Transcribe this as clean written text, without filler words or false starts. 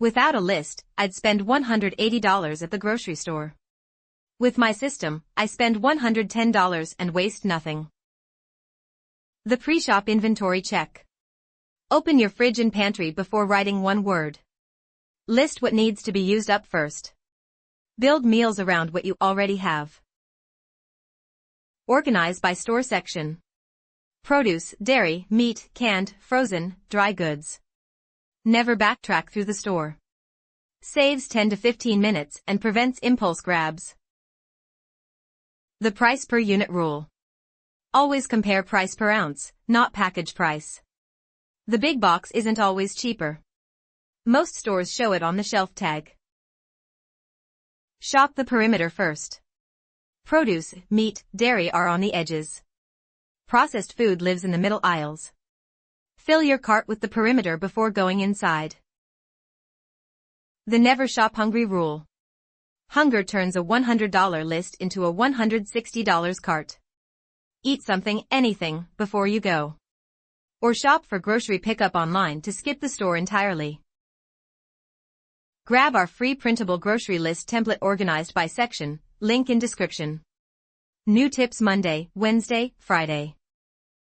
Without a list, I'd spend $180 at the grocery store. With my system, I spend $110 and waste nothing. The pre-shop inventory check. Open your fridge and pantry before writing one word. List what needs to be used up first. Build meals around what you already have. Organize by store section. Produce, dairy, meat, canned, frozen, dry goods. Never backtrack through the store. Saves 10 to 15 minutes and prevents impulse grabs. The price per unit rule. Always compare price per ounce, not package price. The big box isn't always cheaper. Most stores show it on the shelf tag. Shop the perimeter first. Produce, meat, dairy are on the edges. Processed food lives in the middle aisles. Fill your cart with the perimeter before going inside. The never shop hungry rule. Hunger turns a $100 list into a $160 cart. Eat something, anything, before you go. Or shop for grocery pickup online to skip the store entirely. Grab our free printable grocery list template organized by section, link in description. New tips Monday, Wednesday, Friday.